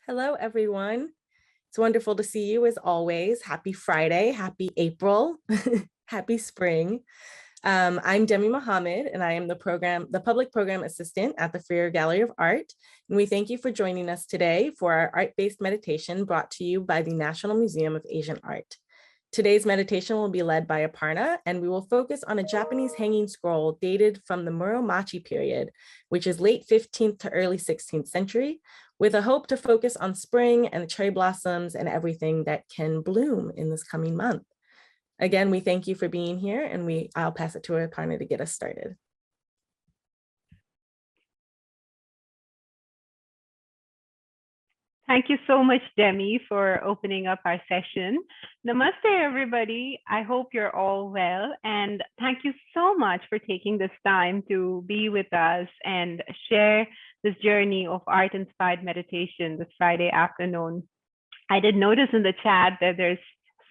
Hello, everyone. It's wonderful to see you as always. Happy Friday, happy April, happy spring. I'm Demi Mohammed, and I am the public program assistant at the Freer Gallery of Art. And we thank you for joining us today for our art-based meditation brought to you by the National Museum of Asian Art. Today's meditation will be led by Aparna, and we will focus on a Japanese hanging scroll dated from the Muromachi period, which is late 15th to early 16th century, with a hope to focus on spring and cherry blossoms and everything that can bloom in this coming month. Again, we thank you for being here, and I'll pass it to Aparna to get us started. Thank you so much, Demi, for opening up our session. Namaste, everybody. I hope you're all well. And thank you so much for taking this time to be with us and share this journey of art-inspired meditation this Friday afternoon. I did notice in the chat that there's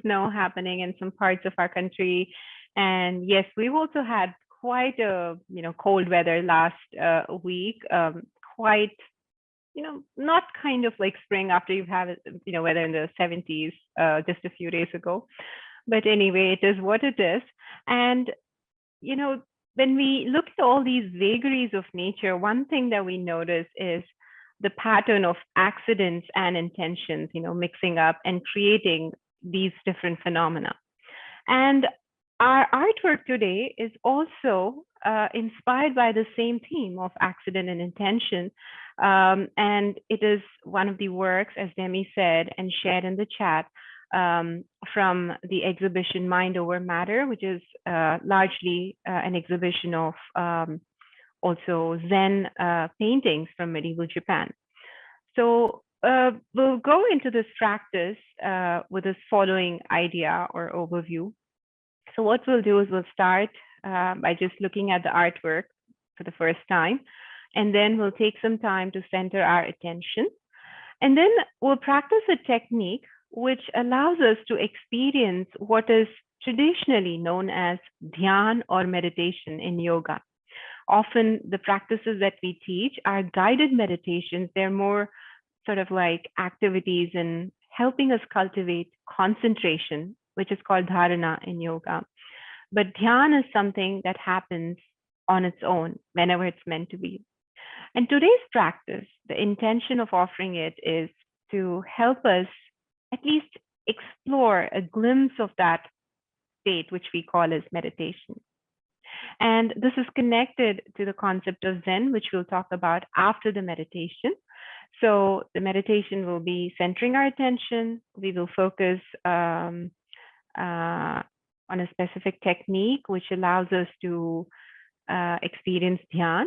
snow happening in some parts of our country. And yes, we've also had quite a cold weather last week, quite not kind of like spring after you've had, weather in the 70s just a few days ago. But anyway, it is what it is. And, when we look at all these vagaries of nature, one thing that we notice is the pattern of accidents and intentions, mixing up and creating these different phenomena. And our artwork today is also inspired by the same theme of accident and intention. And it is one of the works, as Demi said and shared in the chat, from the exhibition Mind Over Matter, which is largely an exhibition of also Zen paintings from medieval Japan. So we'll go into this practice with this following idea or overview. So what we'll do is we'll start by just looking at the artwork for the first time, and then we'll take some time to center our attention. And then we'll practice a technique which allows us to experience what is traditionally known as dhyan or meditation in yoga. Often the practices that we teach are guided meditations. They're more sort of like activities in helping us cultivate concentration, which is called dharana in yoga. But dhyan is something that happens on its own whenever it's meant to be. And today's practice, the intention of offering it is to help us at least explore a glimpse of that state, which we call as meditation. And this is connected to the concept of Zen, which we'll talk about after the meditation. So the meditation will be centering our attention. We will focus on a specific technique, which allows us to experience dhyan.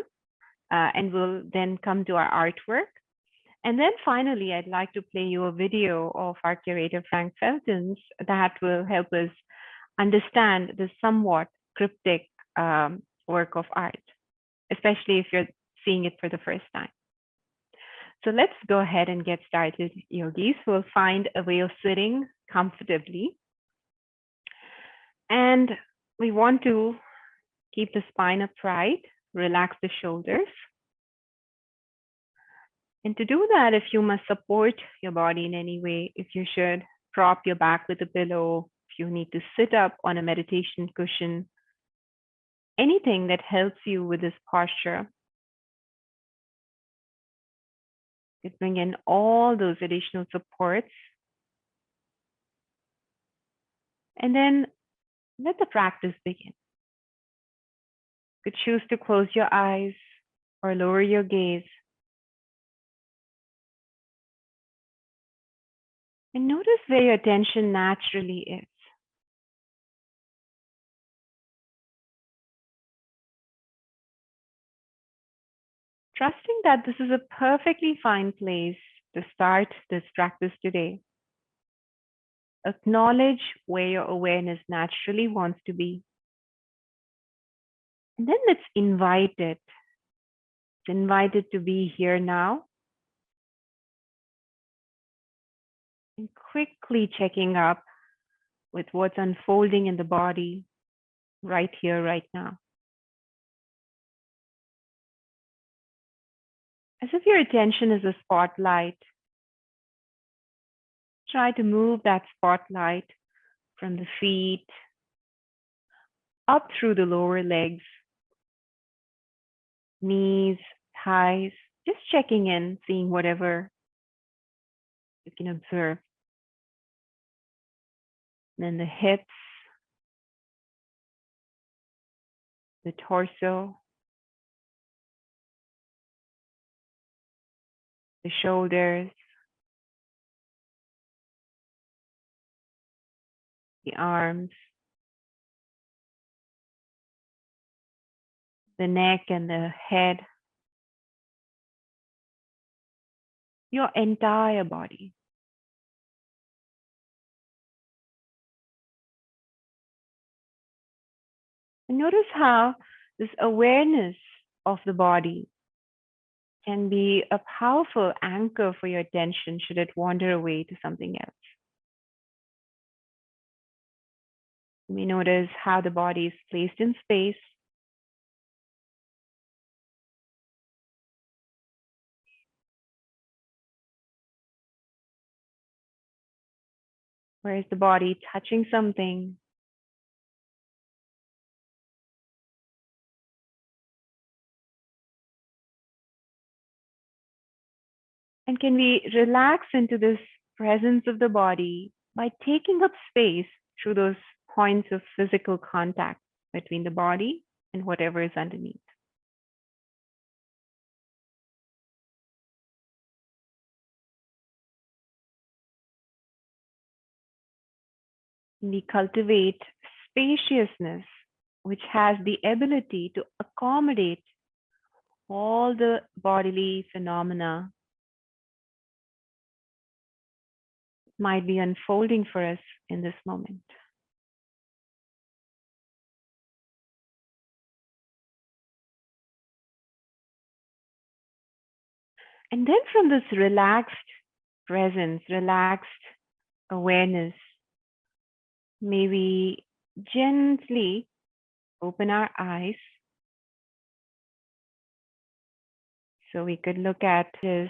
And we'll then come to our artwork. And then finally, I'd like to play you a video of our curator, Frank Feltens, that will help us understand the somewhat cryptic work of art, especially if you're seeing it for the first time. So let's go ahead and get started, yogis. We'll find a way of sitting comfortably. And we want to keep the spine upright, relax the shoulders. And to do that, if you must support your body in any way, if you should prop your back with a pillow, if you need to sit up on a meditation cushion, anything that helps you with this posture. You bring in all those additional supports. And then let the practice begin. You could choose to close your eyes or lower your gaze. And notice where your attention naturally is. Trusting that this is a perfectly fine place to start this practice today. Acknowledge where your awareness naturally wants to be. And then let's invite it. It's invited to be here now. And quickly checking up with what's unfolding in the body right here, right now. As if your attention is a spotlight try to move that spotlight from the feet up through the lower legs, knees, thighs, just checking in, seeing whatever you can observe. Then the hips, the torso, the shoulders, the arms, the neck and the head, your entire body. And notice how this awareness of the body can be a powerful anchor for your attention should it wander away to something else. You may notice how the body is placed in space. Where is the body touching something? And can we relax into this presence of the body by taking up space through those points of physical contact between the body and whatever is underneath? We cultivate spaciousness, which has the ability to accommodate all the bodily phenomena might be unfolding for us in this moment. And then from this relaxed presence, relaxed awareness, may we gently open our eyes so we could look at this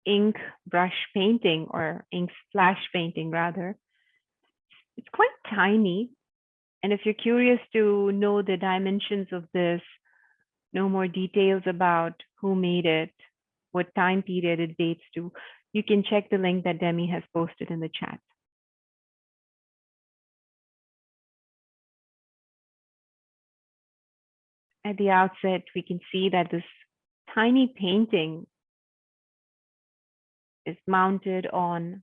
ink brush painting, or ink splash painting rather. It's quite tiny. And if you're curious to know the dimensions of this, know more details about who made it, what time period it dates to, you can check the link that Demi has posted in the chat. At the outset, we can see that this tiny painting is mounted on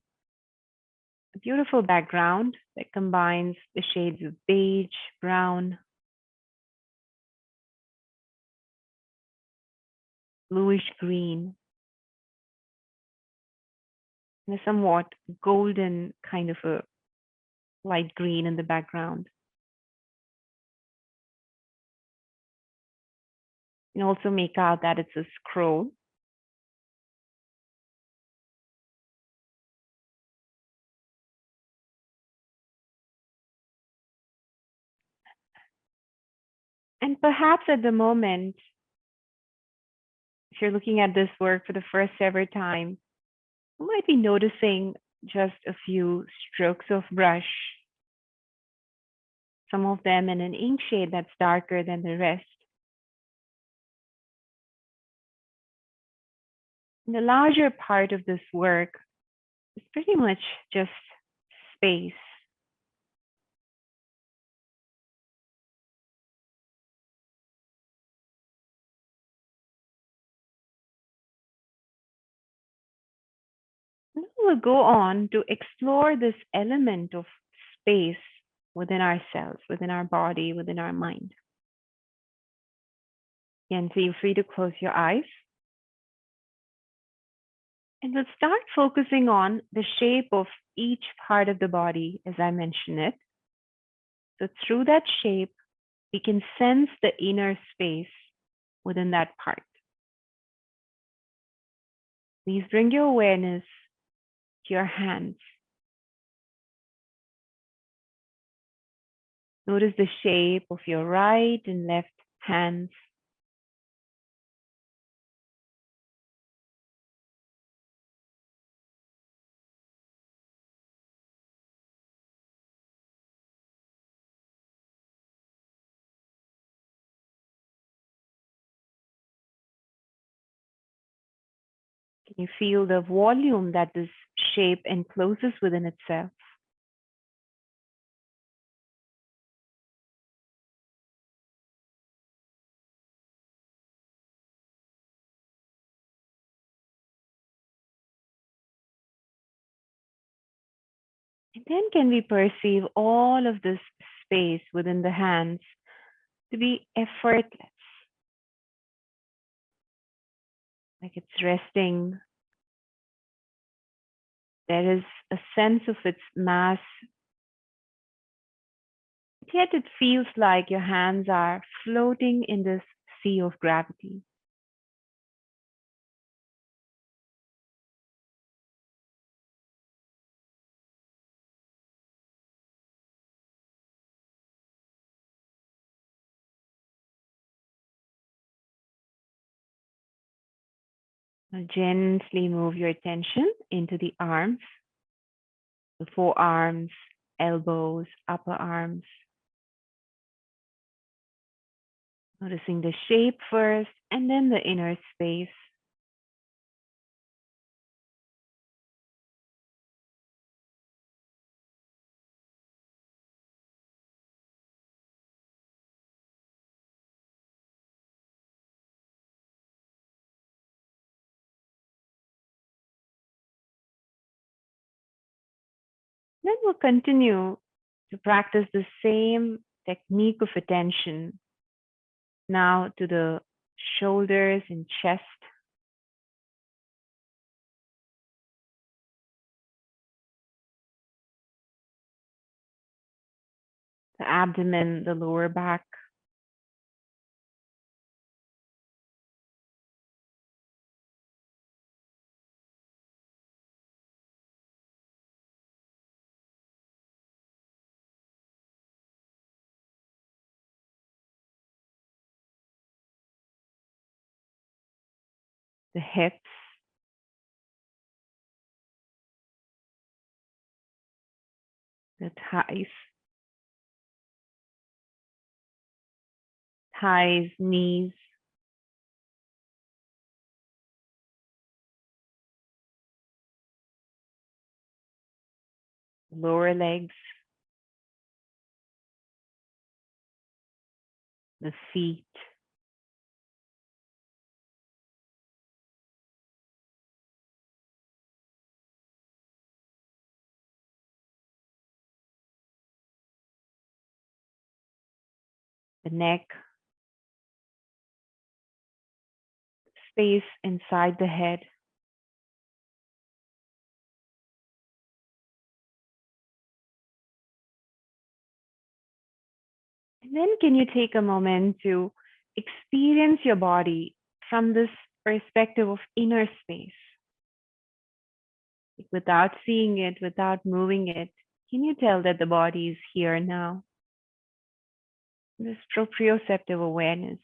a beautiful background that combines the shades of beige, brown, bluish green, and a somewhat golden kind of a light green in the background. You can also make out that it's a scroll. And perhaps at the moment, if you're looking at this work for the first ever time, you might be noticing just a few strokes of brush, some of them in an ink shade that's darker than the rest. And the larger part of this work is pretty much just space. And we'll go on to explore this element of space within ourselves, within our body, within our mind. Again, feel free to close your eyes. And we'll start focusing on the shape of each part of the body as I mentioned it. So through that shape, we can sense the inner space within that part. Please bring your awareness to your hands. Notice the shape of your right and left hands. Can you feel the volume that this shape encloses within itself? And then can we perceive all of this space within the hands to be effortless, like it's resting. There is a sense of its mass, yet it feels like your hands are floating in this sea of gravity. Now gently move your attention into the arms, the forearms, elbows, upper arms. Noticing the shape first and then the inner space. Then we'll continue to practice the same technique of attention now to the shoulders and chest, the abdomen, the lower back, the hips, the thighs, knees, lower legs, the feet, the neck, space inside the head. And then can you take a moment to experience your body from this perspective of inner space? Without seeing it, without moving it, can you tell that the body is here now? This proprioceptive awareness.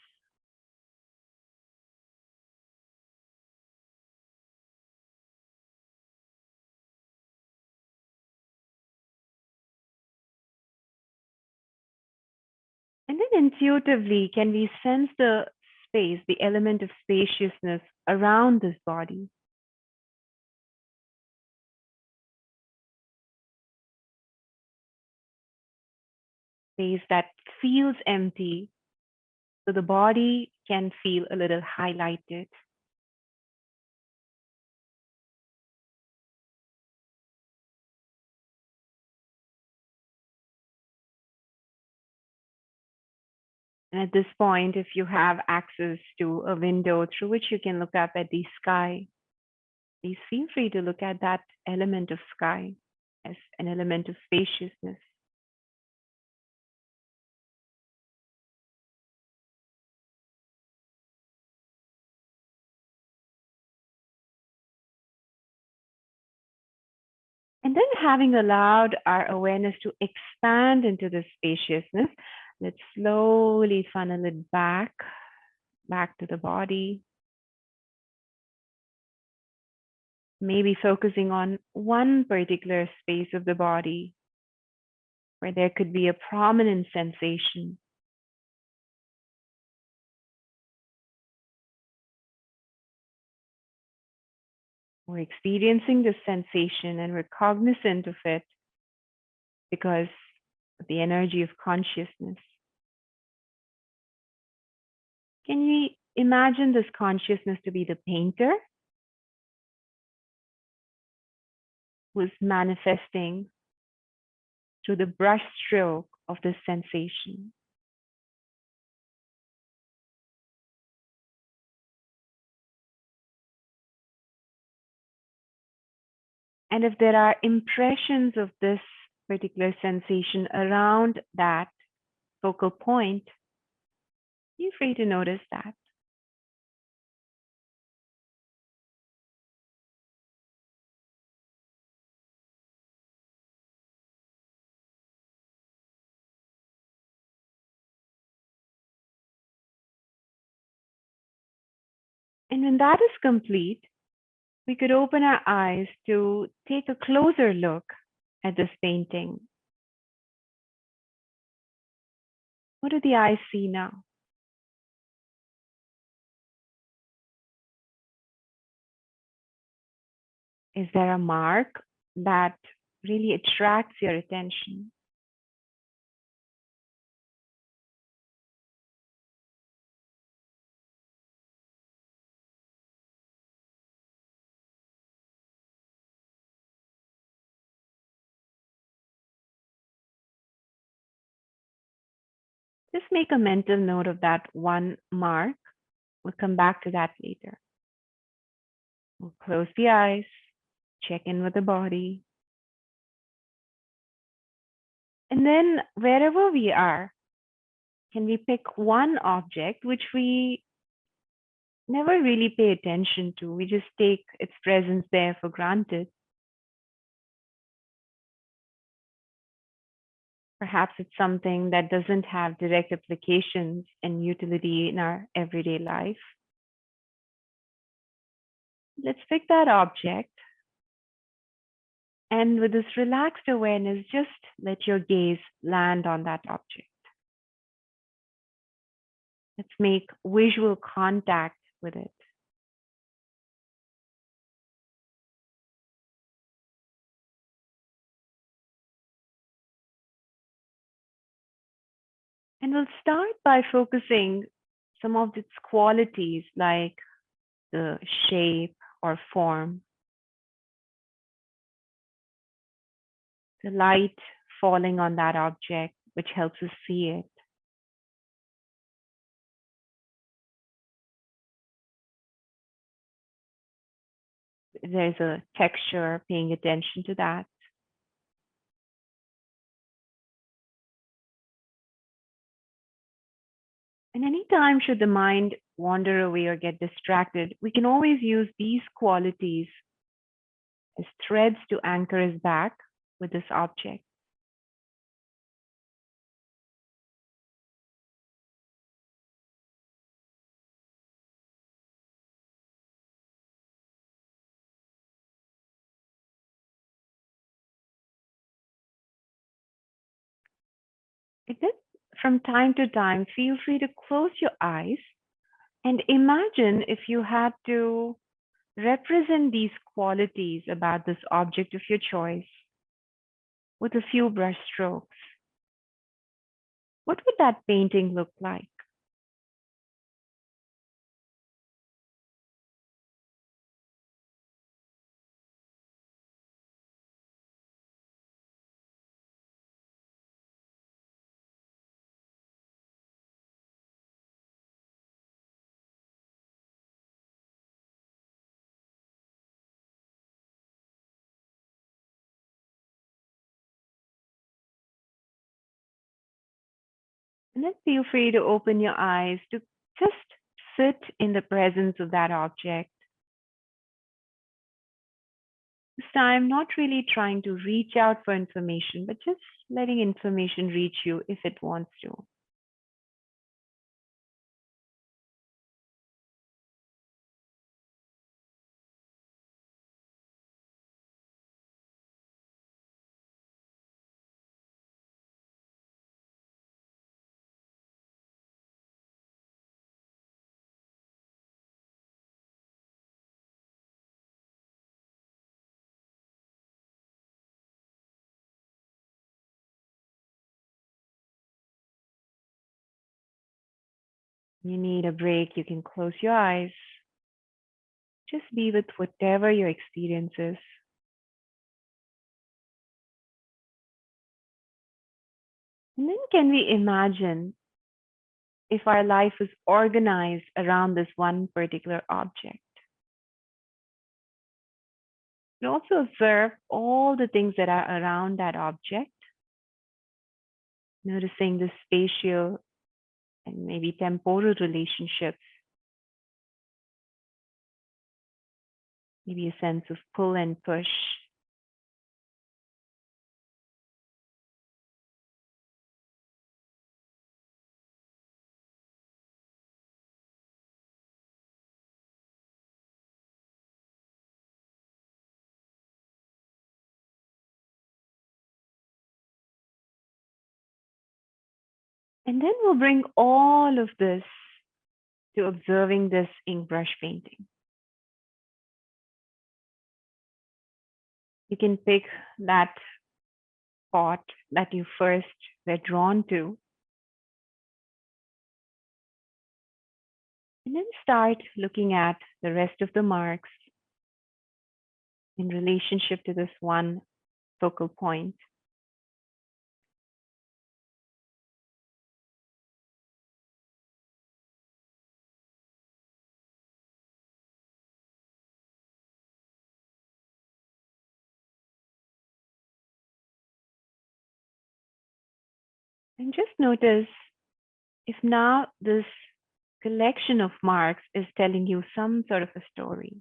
And then intuitively, can we sense the space, the element of spaciousness around this body? Space that feels empty, so the body can feel a little highlighted. And at this point, if you have access to a window through which you can look up at the sky, please feel free to look at that element of sky as an element of spaciousness. And then having allowed our awareness to expand into the spaciousness, let's slowly funnel it back to the body. Maybe focusing on one particular space of the body where there could be a prominent sensation. We're experiencing this sensation and we're cognizant of it because of the energy of consciousness. Can we imagine this consciousness to be the painter who's manifesting through the brush stroke of this sensation? And if there are impressions of this particular sensation around that focal point, feel free to notice that. And when that is complete, we could open our eyes to take a closer look at this painting. What do the eyes see now? Is there a mark that really attracts your attention? Just make a mental note of that one mark. We'll come back to that later. We'll close the eyes, check in with the body. And then wherever we are, can we pick one object which we never really pay attention to? We just take its presence there for granted. Perhaps it's something that doesn't have direct applications and utility in our everyday life. Let's pick that object. And with this relaxed awareness, just let your gaze land on that object. Let's make visual contact with it. And we'll start by focusing some of its qualities like the shape or form, the light falling on that object, which helps us see it. There's a texture, paying attention to that. And anytime should the mind wander away or get distracted, we can always use these qualities as threads to anchor us back with this object. And then from time to time, feel free to close your eyes and imagine if you had to represent these qualities about this object of your choice with a few brush strokes. What would that painting look like? And then feel free to open your eyes to just sit in the presence of that object. This time, not really trying to reach out for information, but just letting information reach you if it wants to. You need a break, you can close your eyes. Just be with whatever your experience is. And then can we imagine if our life was organized around this one particular object? You also observe all the things that are around that object, noticing the spatial and maybe temporal relationships, maybe a sense of pull and push. And then we'll bring all of this to observing this ink brush painting. You can pick that spot that you first were drawn to, and then start looking at the rest of the marks in relationship to this one focal point. And just notice if now this collection of marks is telling you some sort of a story.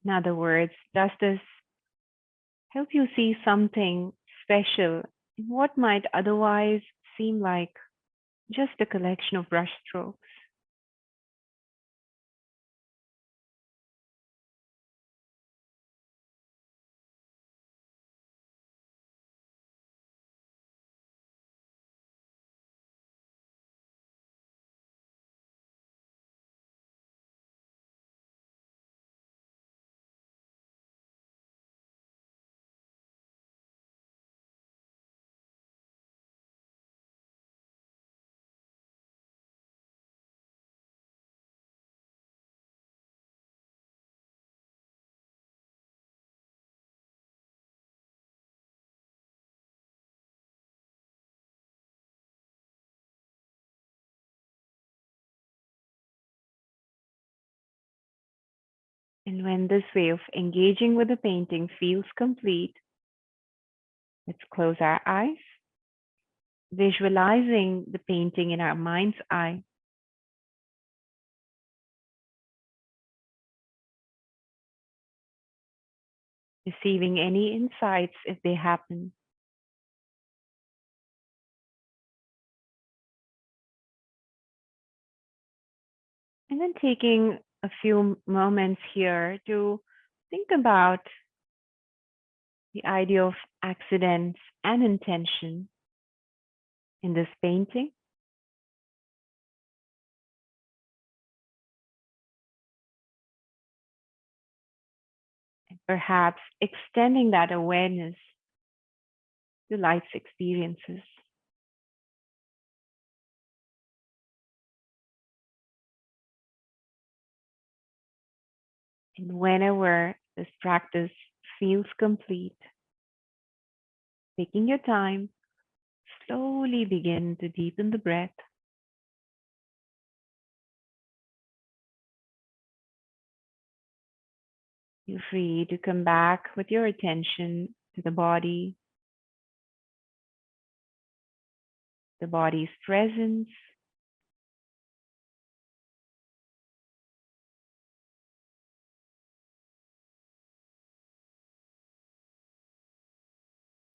In other words, does this help you see something special in what might otherwise seem like just a collection of brush strokes? And when this way of engaging with the painting feels complete, let's close our eyes, visualizing the painting in our mind's eye. Receiving any insights if they happen. And then taking a few moments here to think about the idea of accidents and intention in this painting. And perhaps extending that awareness to life's experiences. And whenever this practice feels complete, taking your time, slowly begin to deepen the breath. You're free to come back with your attention to the body's presence,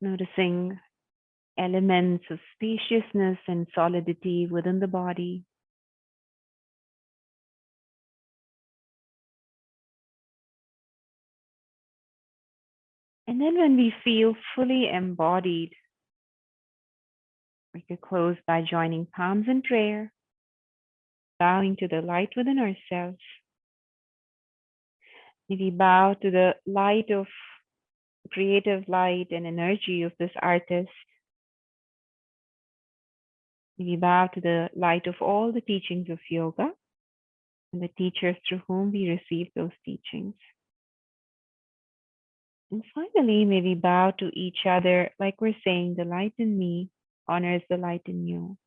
noticing elements of spaciousness and solidity within the body. And then when we feel fully embodied, We could close by joining palms in prayer, bowing to the light within ourselves. Maybe bow to the light of creative light and energy of this artist. Maybe bow to the light of all the teachings of yoga and the teachers through whom we receive those teachings. And finally, maybe bow to each other like we're saying, the light in me honors the light in you.